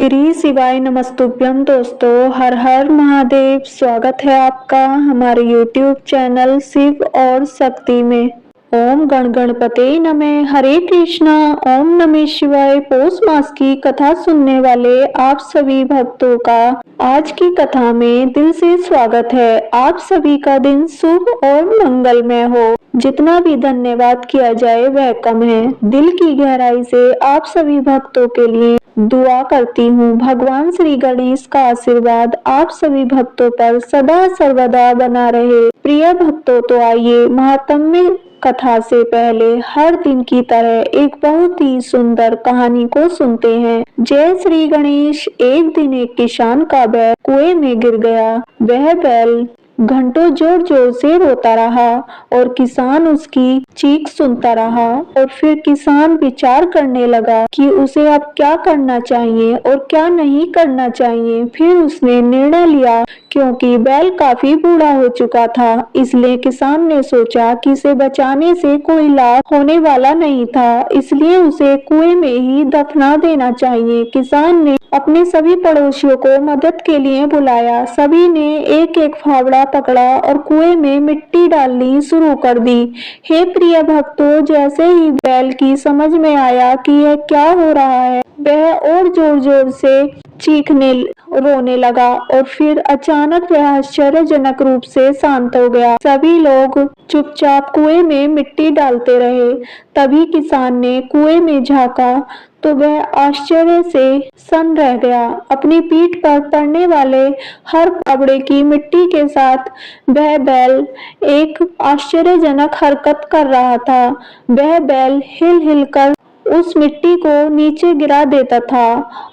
श्री शिवाय नमस्तुभ्यम। दोस्तों, हर हर महादेव। स्वागत है आपका हमारे YouTube चैनल शिव और शक्ति में। ओम गण गणपते नमः। हरे कृष्णा। ओम नमः शिवाय। पौष मास की कथा सुनने वाले आप सभी भक्तों का आज की कथा में दिल से स्वागत है। आप सभी का दिन शुभ और मंगलमय हो। जितना भी धन्यवाद किया जाए वह कम है। दिल की गहराई से आप सभी भक्तों के लिए दुआ करती हूँ। भगवान श्री गणेश का आशीर्वाद आप सभी भक्तों पर सदा सर्वदा बना रहे। प्रिय भक्तों, तो आइए महात्म्य कथा से पहले हर दिन की तरह एक बहुत ही सुंदर कहानी को सुनते हैं। जय श्री गणेश। एक दिन एक किसान का बैल कुएं में गिर गया। वह बैल घंटों जोर जोर से रोता रहा और किसान उसकी चीख सुनता रहा। और फिर किसान विचार करने लगा कि उसे अब क्या करना चाहिए और क्या नहीं करना चाहिए। फिर उसने निर्णय लिया, क्योंकि बैल काफी बूढ़ा हो चुका था, इसलिए किसान ने सोचा कि इसे बचाने से कोई लाभ होने वाला नहीं था, इसलिए उसे कुएं में ही दफना देना चाहिए। किसान ने अपने सभी पड़ोसियों को मदद के लिए बुलाया। सभी ने एक एक फावड़ा पकड़ा और कुएं में मिट्टी डालनी शुरू कर दी। हे प्रिय भक्तों, जैसे ही बैल की समझ में आया कि यह क्या हो रहा है, वह और जोर जोर से चीखने रोने लगा और फिर अचानक वह आश्चर्यजनक रूप से शांत हो गया। सभी लोग चुपचाप कुएं में मिट्टी डालते रहे। तभी किसान ने कुएं में झांका तो वह आश्चर्य से सन्न रह गया। अपनी पीठ पर पड़ने वाले हर फावड़े की मिट्टी के साथ वह बैल एक आश्चर्यजनक हरकत कर रहा था। वह बैल हिल हिल कर उस मिट्टी को नीचे गिरा देता था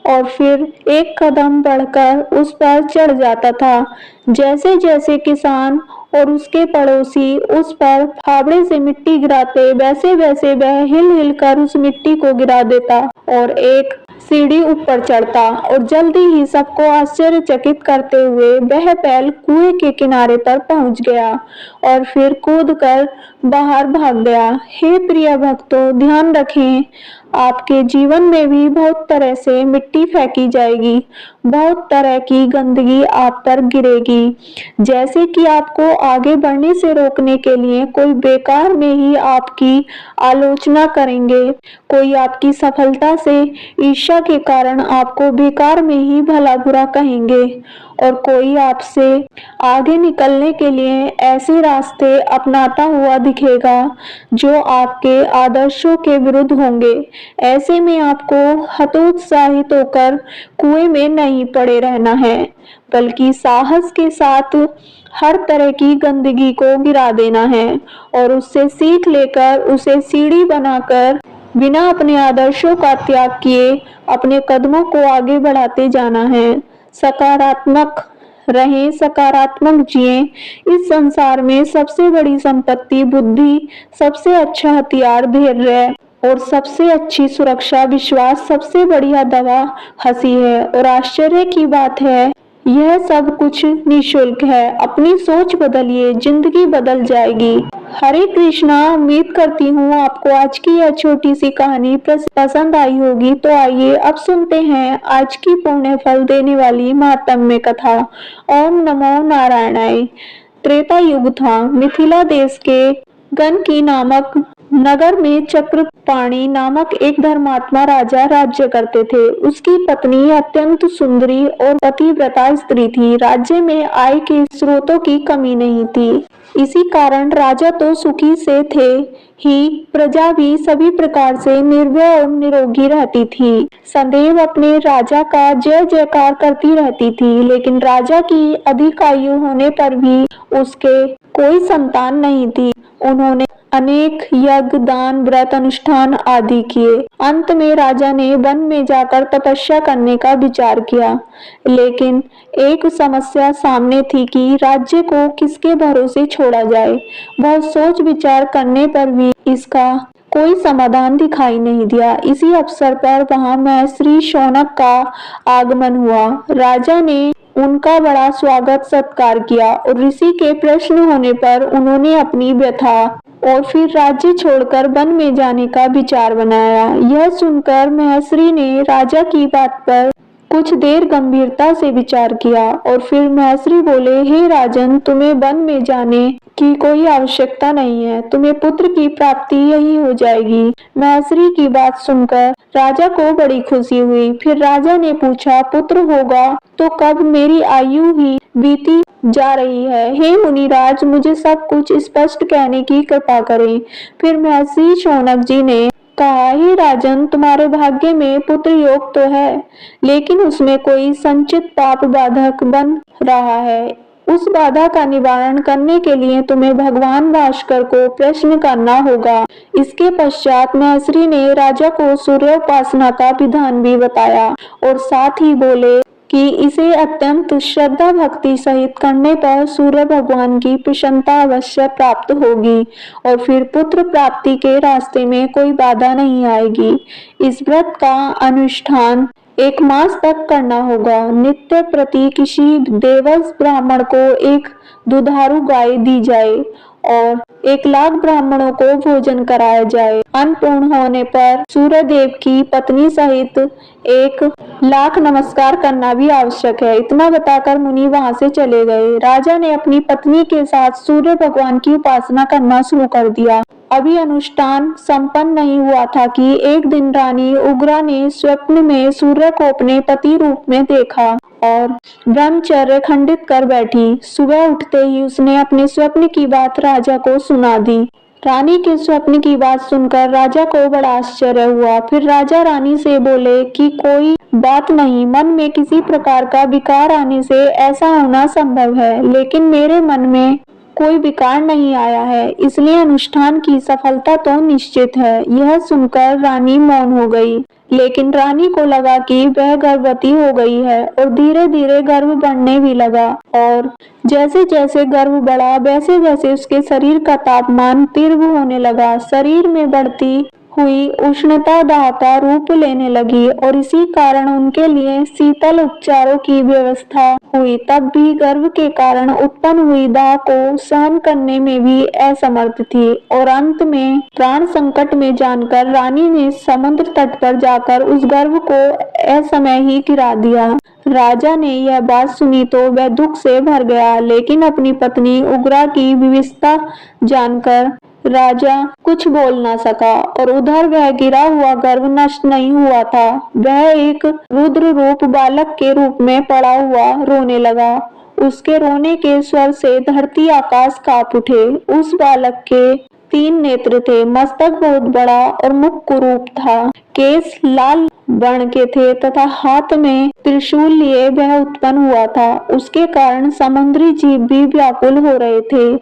और फिर एक कदम बढ़कर उस पर चढ़ जाता था। जैसे जैसे किसान और उसके पड़ोसी उस पर फावड़े से मिट्टी गिराते, वैसे वैसे वह हिल हिल कर उस मिट्टी को गिरा देता और एक सीढ़ी ऊपर चढ़ता और जल्दी ही सबको आश्चर्यचकित करते हुए वह बैल कुएं के किनारे पर पहुंच गया और फिर कूदकर बाहर भाग गया। हे प्रिय भक्तों, ध्यान रखें, आपके जीवन में भी बहुत तरह से मिट्टी फेंकी जाएगी, बहुत तरह की गंदगी आप पर गिरेगी। जैसे कि आपको आगे बढ़ने से रोकने के लिए कोई बेकार में ही आपकी आलोचना करेंगे, कोई आपकी सफलता से ईर्ष्या के कारण आपको बेकार में ही भला बुरा कहेंगे और कोई आपसे आगे निकलने के लिए ऐसे रास्ते अपनाता हुआ दिखेगा जो आपके आदर्शों के विरुद्ध होंगे। ऐसे में आपको हतोत्साहित होकर कुएं में नहीं पड़े रहना है, बल्कि साहस के साथ हर तरह की गंदगी को गिरा देना है और उससे सीख लेकर उसे सीढ़ी बनाकर बिना अपने आदर्शों का त्याग किए अपने कदमों को आगे बढ़ाते जाना है। सकारात्मक रहें, सकारात्मक जिएं। इस संसार में सबसे बड़ी संपत्ति बुद्धि, सबसे अच्छा हथियार धैर्य और सबसे अच्छी सुरक्षा विश्वास, सबसे बढ़िया दवा हंसी है। और आश्चर्य की बात है, यह सब कुछ निःशुल्क है। अपनी सोच बदलिए, जिंदगी बदल जाएगी। हरे कृष्णा। उम्मीद करती हूँ आपको आज की यह छोटी सी कहानी पसंद आई होगी। तो आइए अब सुनते हैं आज की पुण्य फल देने वाली महात्म्य कथा। ओम नमो नारायणाय। त्रेता युग था। मिथिला देश के गणकी नामक नगर में चक्रपाणि नामक एक धर्मात्मा राजा राज्य करते थे। उसकी पत्नी अत्यंत सुंदरी और पतिव्रता स्त्री थी। राज्य में आय के स्रोतों की कमी नहीं थी। इसी कारण राजा तो सुखी से थे ही, प्रजा भी सभी प्रकार से निर्भय और निरोगी रहती थी। सदैव अपने राजा का जय जयकार करती रहती थी। लेकिन राजा की अधिक आयु होने पर भी उसके कोई संतान नहीं थी। उन्होंने अनेक यज्ञ, दान, व्रत, अनुष्ठान आदि किए। अंत में राजा ने वन में जाकर तपस्या करने का विचार किया। लेकिन एक समस्या सामने थी कि राज्य को किसके भरोसे छोड़ा जाए। बहुत सोच विचार करने पर भी इसका कोई समाधान दिखाई नहीं दिया। इसी अवसर पर वहां महर्षि शौनक का आगमन हुआ। राजा ने उनका बड़ा स्वागत सत्कार किया और ऋषि के प्रश्न होने पर उन्होंने अपनी व्यथा और फिर राज्य छोड़कर वन में जाने का विचार बनाया। यह सुनकर महर्षि ने राजा की बात पर कुछ देर गंभीरता से विचार किया और फिर महर्षि बोले, हे राजन, तुम्हें वन में जाने की कोई आवश्यकता नहीं है। तुम्हें पुत्र की प्राप्ति यही हो जाएगी। महर्षि की बात सुनकर राजा को बड़ी खुशी हुई। फिर राजा ने पूछा, पुत्र होगा तो कब? मेरी आयु ही बीती जा रही है। हे मुनिराज, मुझे सब कुछ स्पष्ट कहने की कृपा करें। फिर महर्षि शौनक जी ने कहा, हे राजन, तुम्हारे भाग्य में पुत्र योग तो है, लेकिन उसमें कोई संचित पाप बाधक बन रहा है। उस बाधा का निवारण करने के लिए तुम्हें भगवान भास्कर को प्रश्न करना होगा। इसके पश्चात महर्षि ने राजा को सूर्य उपासना का विधान भी बताया और साथ ही बोले कि इसे अत्यंत श्रद्धा भक्ति सहित करने पर सूर्य भगवान की प्रसन्नता अवश्य प्राप्त होगी और फिर पुत्र प्राप्ति के रास्ते में कोई बाधा नहीं आएगी। इस व्रत का अनुष्ठान 1 मास तक करना होगा। नित्य प्रति किसी देवस ब्राह्मण को एक दुधारू गाय दी जाए और 1 लाख ब्राह्मणों को भोजन कराया जाए। अन्न होने पर सूर्य देव की पत्नी सहित 1 लाख नमस्कार करना भी आवश्यक है। इतना बताकर मुनि वहां से चले गए। राजा ने अपनी पत्नी के साथ सूर्य भगवान की उपासना करना शुरू कर दिया। अभी अनुष्ठान संपन्न नहीं हुआ था कि एक दिन रानी उग्रा ने स्वप्न में सूर्य को अपने पति रूप में देखा और ब्रह्मचर्य खंडित कर बैठी। सुबह उठते ही उसने अपने स्वप्न की बात राजा को सुना दी। रानी के स्वप्न की बात सुनकर राजा को बड़ा आश्चर्य हुआ। फिर राजा रानी से बोले कि कोई बात नहीं, मन में किसी प्रकार का विकार आने से ऐसा होना संभव है, लेकिन मेरे मन में कोई विकार नहीं आया है, इसलिए अनुष्ठान की सफलता तो निश्चित है। यह सुनकर रानी मौन हो गई, लेकिन रानी को लगा कि वह गर्भवती हो गई है और धीरे धीरे गर्भ बढ़ने भी लगा और जैसे जैसे गर्भ बढ़ा वैसे वैसे उसके शरीर का तापमान तीव्र होने लगा। शरीर में बढ़ती हुई उष्णता दाह का रूप लेने लगी और इसी कारण उनके लिए शीतल उपचारों की व्यवस्था हुई। तब भी गर्भ के कारण उत्पन्न हुई दाह को सहन करने में भी असमर्थ थी और अंत में प्राण संकट में जानकर रानी ने समुद्र तट पर जाकर उस गर्भ को असमय ही गिरा दिया। राजा ने यह बात सुनी तो वह दुख से भर गया, लेकिन अपनी पत्नी उग्रा की विवशता जानकर राजा कुछ बोल ना सका और उधर वह गिरा हुआ गर्भ नष्ट नहीं हुआ था। वह एक रुद्र रूप बालक के रूप में पड़ा हुआ रोने लगा। उसके रोने के स्वर से धरती आकाश कांप उठे। उस बालक के 3 नेत्र थे, मस्तक बहुत बड़ा और मुख कुरूप था, केस लाल वर्ण के थे तथा हाथ में त्रिशूल लिए वह उत्पन्न हुआ था। उसके कारण समुद्री जीव भी व्याकुल हो रहे थे,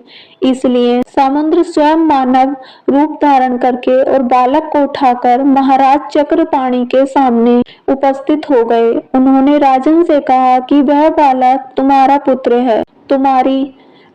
इसलिए समुद्र स्वयं मानव रूप धारण करके और बालक को उठाकर महाराज चक्रपाणि के सामने उपस्थित हो गए। उन्होंने राजन से कहा कि वह बालक तुम्हारा पुत्र है। तुम्हारी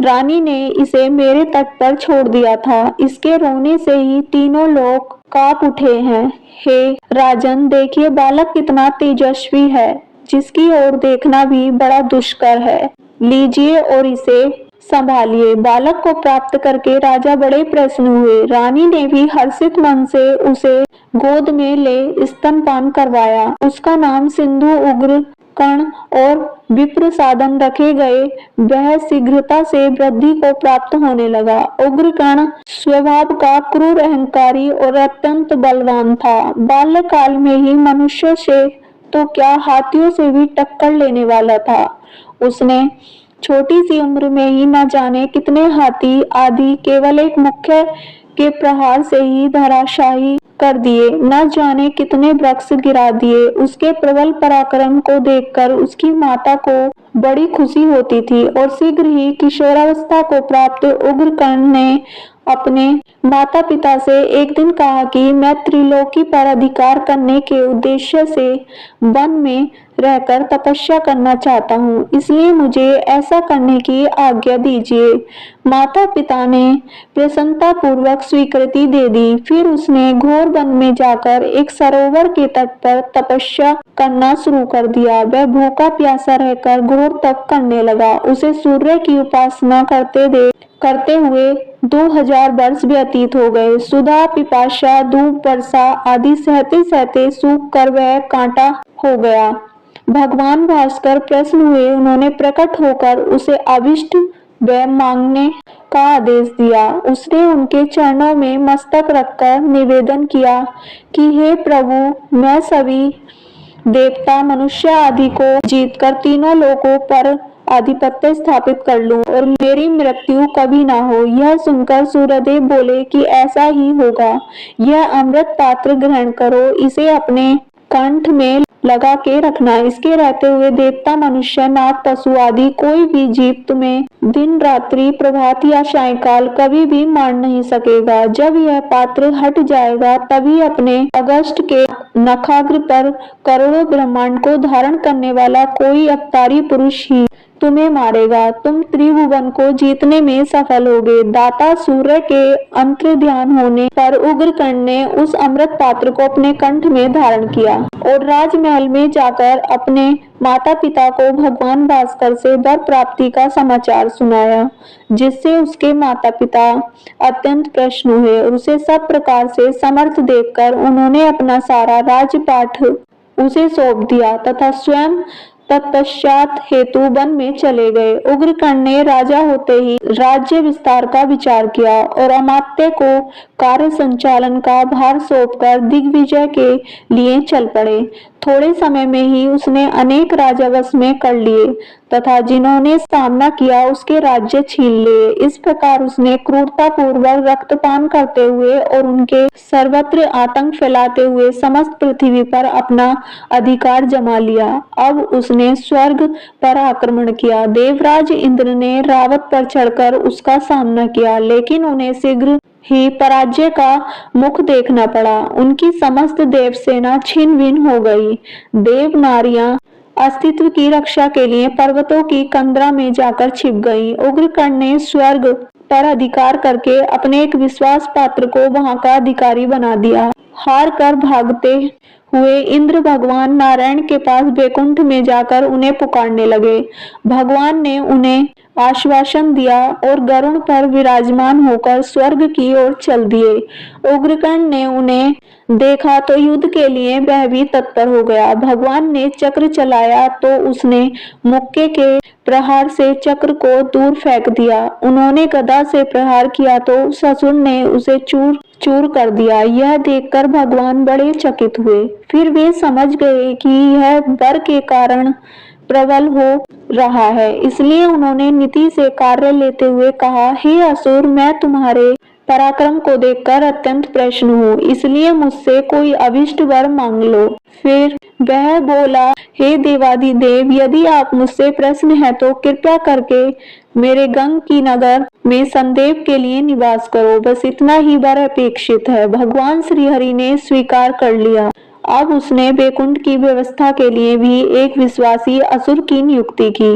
रानी ने इसे मेरे तट पर छोड़ दिया था। इसके रोने से ही तीनों लोग कांप उठे हैं। हे राजन, देखिए बालक कितना तेजस्वी है, जिसकी ओर देखना भी बड़ा दुष्कर है। लीजिए और इसे संभालिए। बालक को प्राप्त करके राजा बड़े प्रसन्न हुए। रानी ने भी हर्षित मन से उसे गोद में ले स्तनपान करवाया। उसका नाम सिंधु, उग्र, कर्ण और विप्र साधन रखे गए। वह शीघ्रता से वृद्धि को प्राप्त होने लगा। उग्र कर्ण स्वभाव का क्रूर, अहंकारी और अत्यंत बलवान था। बाल्यकाल में ही मनुष्य से तो क्या हाथियों से भी टक्कर लेने वाला था। उसने छोटी सी उम्र में ही न जाने कितने हाथी आदि केवल एक मुक्के के प्रहार से ही धराशायी कर दिए, न जाने कितने वृक्ष गिरा दिए। उसके प्रबल पराक्रम को देखकर उसकी माता को बड़ी खुशी होती थी और शीघ्र ही किशोरावस्था को प्राप्त उग्र कर्ण ने अपने माता पिता से एक दिन कहा कि मैं त्रिलोकी पर अधिकार करने के उद्देश्य से वन में रहकर तपस्या करना चाहता हूँ, इसलिए मुझे ऐसा करने की आज्ञा दीजिए। माता पिता ने प्रसन्नता पूर्वक स्वीकृति दे दी। फिर उसने घोर वन में जाकर एक सरोवर के तट पर तपस्या करना शुरू कर दिया। वह भूखा प्यासा रहकर घोर तप करने लगा। उसे सूर्य की उपासना करते हुए 2000 वर्ष व्यतीत हो गए। सुधा, पिपासा, धूप, वर्षा आदि सहते सहते सूख कर वह कांटा हो गया। भगवान भास्कर प्रसन्न हुए। उन्होंने प्रकट होकर उसे अभिष्ट व मांगने का आदेश दिया। उसने उनके चरणों में मस्तक रखकर निवेदन किया कि हे प्रभु, मैं सभी देवता, मनुष्य आदि को जीतकर तीनों लोकों पर आधिपत्य स्थापित कर लूं और मेरी मृत्यु कभी ना हो। यह सुनकर सूर्यदेव बोले कि ऐसा ही होगा। यह अमृत पात्र ग्रहण करो, इसे अपने कंठ में लगा के रखना। इसके रहते हुए देवता, मनुष्य, नाग, पशु आदि कोई भी जीव तुम्हें दिन रात्रि, प्रभात या सायंकाल कभी भी मार नहीं सकेगा। जब यह पात्र हट जाएगा तभी अपने अगस्त के नखाग्र पर करोड़ों ब्रह्मांड को धारण करने वाला कोई अवतारी पुरुष ही तुम्हें मारेगा। तुम त्रिभुवन को जीतने में सफल होगे। दाता सूर्य के अंतर्ध्यान होने पर उग्रकर्ण ने उस अमृत पात्र को अपने कंठ में धारण किया और राजमहल में जाकर अपने माता पिता को भगवान भास्कर से वर प्राप्ति का समाचार सुनाया, जिससे उसके माता पिता अत्यंत प्रसन्न हुए और उसे सब प्रकार से समर्थ देखकर उन्होंने अपना सारा राजपाठ उसे सौंप दिया तथा स्वयं तत्पश्चात हेतु वन में चले गए। उग्रकर्ण ने राजा होते ही राज्य विस्तार का विचार किया और अमात्य को कार्य संचालन का भार सौंपकर दिग्विजय के लिए चल पड़े। थोड़े समय में ही उसने अनेक राजा वश में कर लिए तथा जिन्होंने सामना किया उसके राज्य छीन लिए। इस प्रकार उसने क्रूरता पूर्वक रक्तपान करते हुए और उनके सर्वत्र आतंक फैलाते हुए समस्त पृथ्वी पर अपना अधिकार जमा लिया। अब उसने स्वर्ग पर आक्रमण किया। देवराज इंद्र ने रावत पर चढ़कर उसका सामना किया, लेकिन उन्हें शीघ्र ही पराजय का मुख देखना पड़ा। उनकी समस्त देव सेना छिन्न भिन्न हो गई। देव नारियां अस्तित्व की रक्षा के लिए पर्वतों की कंदरा में जाकर छिप गईं। उग्रकर्ण ने स्वर्ग पर अधिकार करके अपने एक विश्वास पात्र को वहां का अधिकारी बना दिया। हार कर भागते हुए इंद्र भगवान नारायण के पास वैकुंठ में जाकर उन्हें पुकारने लगे। भगवान ने उन्हें आश्वासन दिया और गरुड़ पर विराजमान होकर स्वर्ग की ओर चल दिए। उग्रकर्ण ने उन्हें देखा तो युद्ध के लिए वह भी तत्पर हो गया। भगवान ने चक्र चलाया तो उसने मुक्के के प्रहार से चक्र को दूर फेंक दिया। उन्होंने गदा से प्रहार किया तो ससुर ने उसे चूर चूर कर दिया। यह देखकर भगवान बड़े चकित हुए। फिर वे समझ गए कि यह वर के कारण प्रबल हो रहा है, इसलिए उन्होंने नीति से कार्य लेते हुए कहा, हे असुर, मैं तुम्हारे पराक्रम को देखकर अत्यंत प्रसन्न हूँ, इसलिए मुझसे कोई अभिष्ट वर मांग लो। फिर वह बोला, हे देवाधिदेव, यदि आप मुझसे प्रसन्न हैं तो कृपया करके मेरे गंग की नगर में संदेव के लिए निवास करो। बस इतना ही वर अपेक्षित है। भगवान श्री हरि ने स्वीकार कर लिया। अब उसने वैकुंठ की व्यवस्था के लिए भी एक विश्वासी असुर की नियुक्ति की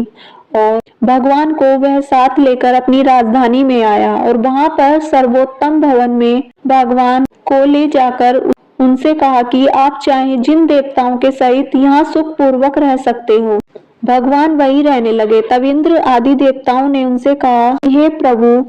और भगवान को वह साथ लेकर अपनी राजधानी में आया और वहां पर सर्वोत्तम भवन में भगवान को ले जाकर उनसे कहा कि आप चाहे जिन देवताओं के सहित यहाँ सुख पूर्वक रह सकते हो। भगवान वही रहने लगे। तब इंद्र आदि देवताओं ने उनसे कहा, हे प्रभु,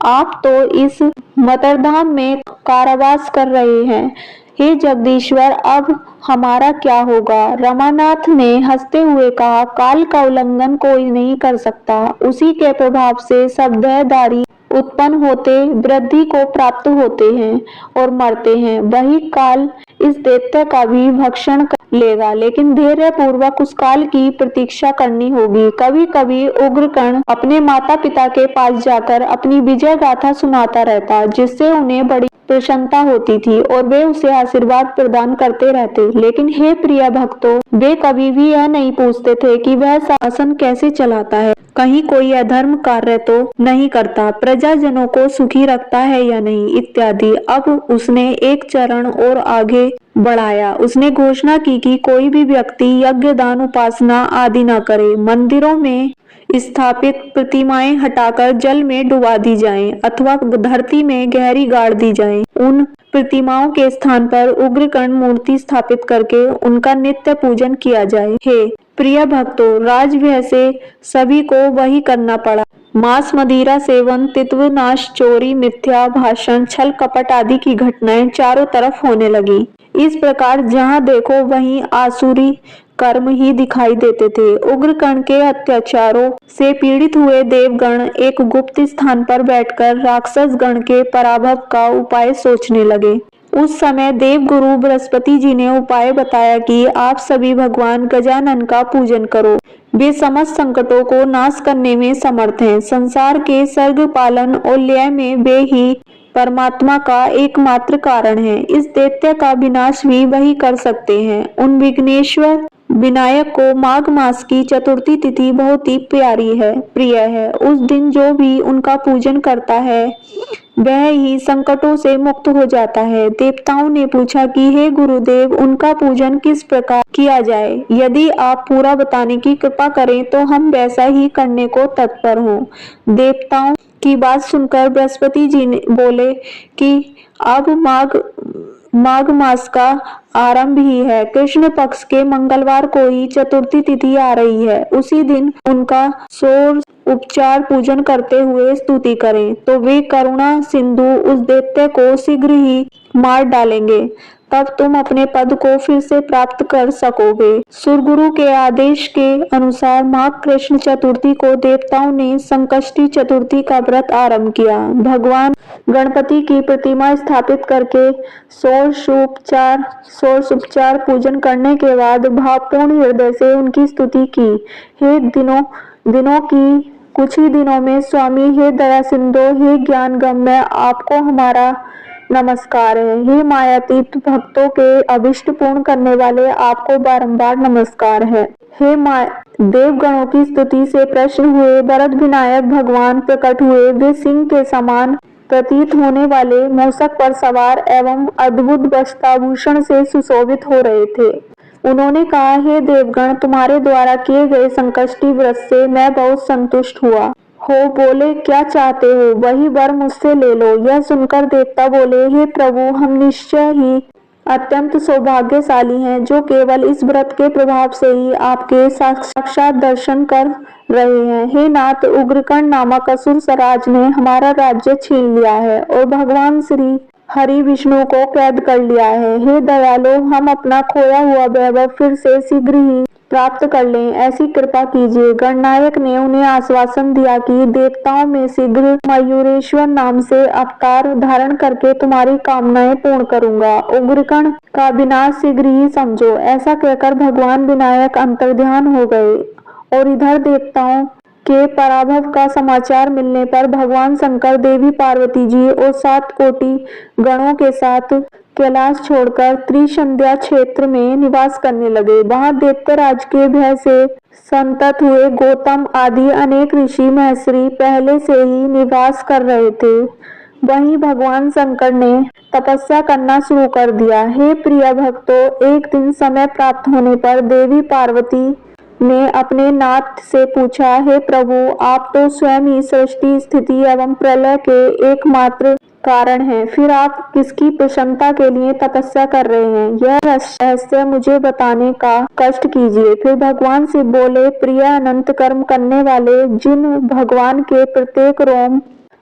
आप तो इस मतरधाम में कारावास कर रहे हैं। हे जगदीश्वर, अब हमारा क्या होगा? रमानाथ ने हंसते हुए कहा, काल का उल्लंघन कोई नहीं कर सकता। उसी के प्रभाव से सब देहधारी उत्पन्न होते, वृद्धि को प्राप्त होते हैं और मरते हैं। वही काल इस दैत्य का भी भक्षण कर लेगा, लेकिन धैर्य पूर्वक उस काल की प्रतीक्षा करनी होगी। कभी कभी उग्रकर्ण अपने माता पिता के पास जाकर अपनी विजय गाथा सुनाता रहता, जिससे उन्हें बड़ी प्रसन्नता होती थी और वे उसे आशीर्वाद प्रदान करते रहते। लेकिन हे प्रिय भक्तों, वे कभी भी यह नहीं पूछते थे कि वह शासन कैसे चलाता है, कहीं कोई अधर्म कार्य तो नहीं करता, प्रजाजनों को सुखी रखता है या नहीं, इत्यादि। अब उसने एक चरण और आगे बढ़ाया। उसने घोषणा की कि कोई भी व्यक्ति यज्ञ, दान, उपासना आदि न करे। मंदिरों में स्थापित प्रतिमाएं हटाकर जल में डुबा दी जाएं अथवा धरती में गहरी गाड़ दी जाएं। उन प्रतिमाओं के स्थान पर उग्रकर्ण मूर्ति स्थापित करके उनका नित्य पूजन किया जाए। हे प्रिय भक्तों, राजव्यय से सभी को वही करना पड़ा। मांस, मदिरा सेवन, तित्व नाश, चोरी, मिथ्या भाषण, छल कपट आदि की घटनाएं चारों तरफ होने लगी। इस प्रकार जहाँ देखो वहीं आसुरी कर्म ही दिखाई देते थे। उग्रकर्ण के अत्याचारों से पीड़ित हुए देवगण एक गुप्त स्थान पर बैठकर राक्षस गण के पराभव का उपाय सोचने लगे। उस समय देवगुरु बृहस्पति जी ने उपाय बताया कि आप सभी भगवान गजानन का पूजन करो। वे समस्त संकटों को नाश करने में समर्थ हैं। संसार के सर्ग पालन और लय में वे ही परमात्मा का एकमात्र कारण है। इस दैत्य का विनाश भी वही कर सकते हैं। उन विघ्नेश्वर विनायक को माघ मास की चतुर्थी तिथि बहुत ही प्रिय है। उस दिन जो भी उनका पूजन करता है वह ही संकटों से मुक्त हो जाता है। देवताओं ने पूछा कि हे गुरुदेव, उनका पूजन किस प्रकार किया जाए? यदि आप पूरा बताने की कृपा करें तो हम वैसा ही करने को तत्पर हों। देवताओं की बात सुनकर बृहस्पति जी ने बोले कि अब माघ मास का आरंभ ही है। कृष्ण पक्ष के मंगलवार को ही चतुर्थी तिथि आ रही है। उसी दिन उनका षोडश उपचार पूजन करते हुए स्तुति करें तो वे करुणा सिंधु उस दैत्य को शीघ्र ही मार डालेंगे। तब तुम अपने पद को फिर से प्राप्त कर सकोगे। सुरगुरु के आदेश के अनुसार माघ कृष्ण चतुर्थी को देवताओं ने संकष्टी चतुर्थी का व्रत आरंभ किया। भगवान गणपति की प्रतिमा स्थापित करके षोडशोपचार पूजन करने के बाद भावपूर्ण हृदय से उनकी स्तुति की। हे दिनों की कुछ ही दिनों में स्वामी, हे दया सिंधु, हे ज्ञान गम्य, आपको हमारा नमस्कार है। हे मायातीत, भक्तों के अभिष्ट पूर्ण करने वाले, आपको बारंबार नमस्कार है। हे देवगणों की स्तुति से प्रसन्न हुए वरद विनायक भगवान प्रकट हुए। वे सिंह के समान प्रतीत होने वाले मूषक पर सवार एवं अद्भुत वस्त्राभूषण से सुशोभित हो रहे थे। उन्होंने कहा, हे देवगण, तुम्हारे द्वारा किए गए संकष्टी व्रत से मैं बहुत संतुष्ट हुआ हो। बोले, क्या चाहते हो? वही वर मुझसे ले लो। यह सुनकर देवता बोले, हे प्रभु, हम निश्चय ही अत्यंत सौभाग्यशाली हैं जो केवल इस व्रत के प्रभाव से ही आपके साक्षात दर्शन कर रहे हैं। हे नाथ, उग्रकर्ण नामक असुर सराज ने हमारा राज्य छीन लिया है और भगवान श्री हरि विष्णु को कैद कर लिया है। हे दयालु, हम अपना खोया हुआ वैभव फिर से शीघ्र ही प्राप्त कर लें, ऐसी कृपा कीजिए। गणनायक ने उन्हें आश्वासन दिया कि देवताओं में शीघ्र मयूरेश्वर नाम से अवतार धारण करके तुम्हारी कामनाएं पूर्ण करूंगा। उग्रकर्ण का विनाश शीघ्र ही समझो। ऐसा कहकर भगवान विनायक अंतर्ध्यान हो गए और इधर देवताओं के पराभव का समाचार मिलने पर भगवान शंकर, देवी पार्वती जी और 7 कोटि गणों के साथ कैलाश छोड़कर त्रिसंध्या क्षेत्र में निवास करने लगे। वहां दैत्यराज के भय से संतत हुए गौतम आदि अनेक ऋषि महर्षि पहले से ही निवास कर रहे थे। वहीं भगवान शंकर ने तपस्या करना शुरू कर दिया। हे प्रिय भक्तों, एक दिन समय प्राप्त होने पर देवी पार्वती ने अपने नाथ से पूछा, हे प्रभु, आप तो स्वयं ही सृष्टि, स्थिति एवं प्रलय के एकमात्र कारण हैं, फिर आप किसकी प्रसन्नता के लिए तपस्या कर रहे हैं? यह रहस्य मुझे बताने का कष्ट कीजिए। फिर भगवान शिव बोले, प्रिय, अनंत कर्म करने वाले, जिन भगवान के प्रत्येक रोम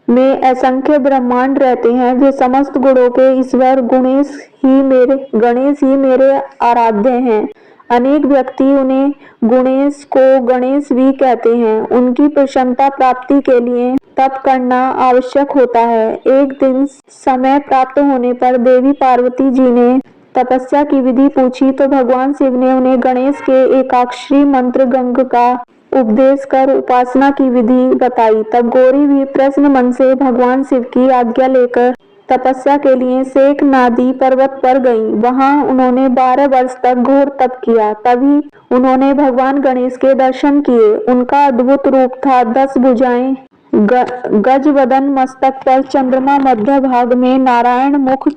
में असंख्य ब्रह्मांड रहते हैं, वे समस्त गुणों के ईश्वर गणेश ही मेरे आराध्य हैं। अनेक व्यक्ति उन्हें गुणेश को गणेश भी कहते हैं। उनकी प्रसन्नता प्राप्ति के लिए तप करना आवश्यक होता है। एक दिन समय प्राप्त होने पर देवी पार्वती जी ने तपस्या की विधि पूछी तो भगवान शिव ने उन्हें गणेश के एकाक्षरी मंत्र गंग का उपदेश कर उपासना की विधि बताई। तब गौरी भी प्रसन्न मन से भगवान शिव की आज्ञा लेकर तपस्या के लिए शेख नादी पर्वत पर गईं। वहां उन्होंने 12 वर्ष तक घोर तप किया। तभी उन्होंने भगवान गणेश के दर्शन किए। उनका अद्भुत रूप था। 10 भुजाएं, गज वदन, मस्तक पर चंद्रमा, मध्य भाग में नारायण मुख,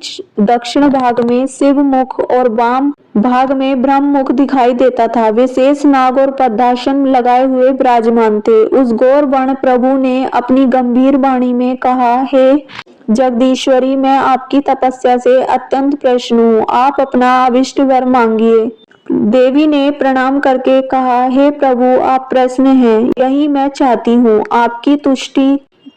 दक्षिण भाग में शिव मुख और वाम भाग में ब्रह्म मुख दिखाई देता था। वे शेष नाग और पद्मासन लगाए हुए विराजमान थे। उस गौर वर्ण प्रभु ने अपनी गंभीर वाणी में कहा, हे जगदीश्वरी, मैं आपकी तपस्या से अत्यंत प्रसन्न हूँ। आप अपना अभिष्ट वर मांगिए। देवी ने प्रणाम करके कहा, हे प्रभु, आप प्रसन्न हैं, यही मैं चाहती हूँ। आपकी तुष्टि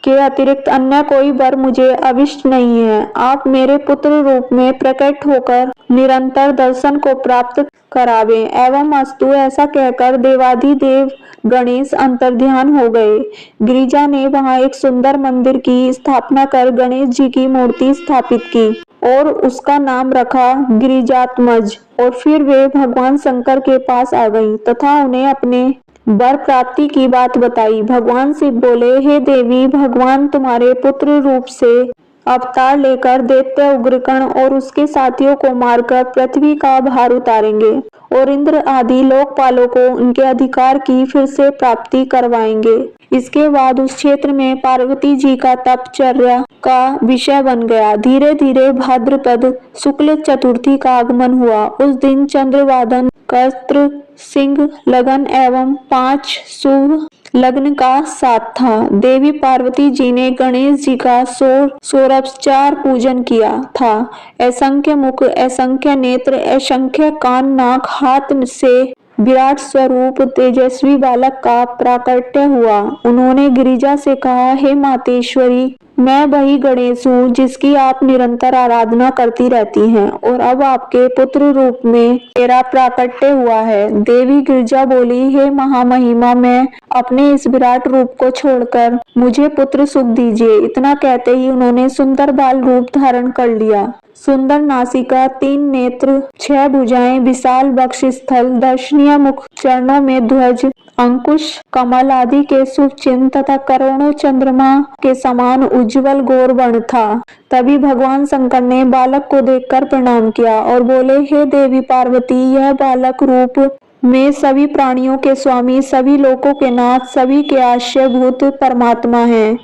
के अतिरिक्त अन्य कोई वर मुझे अविष्ट नहीं है। आप मेरे पुत्र रूप में प्रकट होकर निरंतर दर्शन को प्राप्त करावे एवं अस्तु। ऐसा कहकर देवाधिदेव गणेश अंतर्ध्यान हो गए। गिरिजा ने वहां एक सुंदर मंदिर की स्थापना कर गणेश जी की मूर्ति स्थापित की और उसका नाम रखा गिरिजात्मज। और फिर वे भगवान शंकर के पास आ गईं तथा उन्हें अपने वर प्राप्ति की बात बताई। भगवान शिव बोले, हे देवी, भगवान तुम्हारे पुत्र रूप से अवतार लेकर दैत्य उग्रकर्ण और उसके साथियों को मारकर पृथ्वी का भार उतारेंगे और इंद्र आदि लोकपालों को उनके अधिकार की फिर से प्राप्ति करवाएंगे। इसके बाद उस क्षेत्र में पार्वती जी का तपचर्या का विषय बन गया। धीरे धीरे भाद्रपद शुक्ल चतुर्थी का आगमन हुआ। उस दिन चंद्रवादन कर्त्र सिंह लगन एवं 5 शुभ लग्न का साथ था। देवी पार्वती जी ने गणेश जी का षोडशोपचार पूजन किया था। असंख्य मुख, असंख्य नेत्र, असंख्य कान, नाक, हाथ से विराट स्वरूप तेजस्वी बालक का प्राकट्य हुआ। उन्होंने गिरिजा से कहा, हे मातेश्वरी, मैं वही गणेश हूँ जिसकी आप निरंतर आराधना करती रहती हैं और अब आपके पुत्र रूप में मेरा प्राकट्य हुआ है। देवी गिरिजा बोली, हे महामहिमा, मैं अपने इस विराट रूप को छोड़कर मुझे पुत्र सुख दीजिए। इतना कहते ही उन्होंने सुंदर बाल रूप धारण कर लिया। सुंदर नासिका, 3 नेत्र, 6 भुजाएं, विशाल वक्षस्थल, दर्शनीय मुख, चरणों में ध्वज, अंकुश, कमल आदि के शुभ चिन्ह तथा करोड़ों चंद्रमा के समान उज्जवल गौर वर्ण था। तभी भगवान शंकर ने बालक को देखकर प्रणाम किया और बोले, हे देवी पार्वती, यह बालक रूप में सभी प्राणियों के स्वामी, सभी लोकों के नाथ, सभी के आश्रयभूत परमात्मा हैं।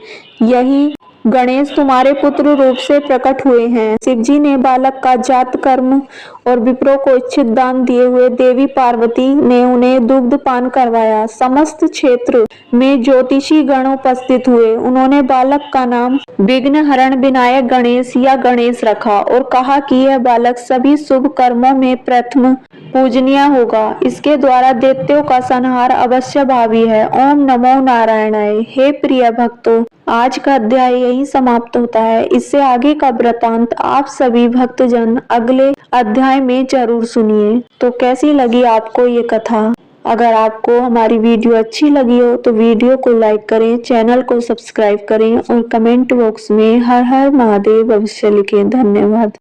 यही गणेश तुम्हारे पुत्र रूप से प्रकट हुए हैं। शिवजी ने बालक का जात कर्म और विप्रों को इच्छित दान दिए हुए देवी पार्वती ने उन्हें दुग्ध पान करवाया। समस्त क्षेत्र में ज्योतिषी गण उपस्थित हुए। उन्होंने बालक का नाम विघ्न हरण विनायक गणेश या गणेश रखा और कहा कि यह बालक सभी शुभ कर्मों में प्रथम पूजनीय होगा। इसके द्वारा दैत्यों का संहार अवश्य भावी है। ओम नमो नारायणाय। हे प्रिय भक्तों, आज का अध्याय यही समाप्त होता है। इससे आगे का वृतांत आप सभी भक्तजन अगले अध्याय में जरूर सुनिए। तो कैसी लगी आपको ये कथा? अगर आपको हमारी वीडियो अच्छी लगी हो तो वीडियो को लाइक करें, चैनल को सब्सक्राइब करें और कमेंट बॉक्स में हर हर महादेव अवश्य लिखें। धन्यवाद।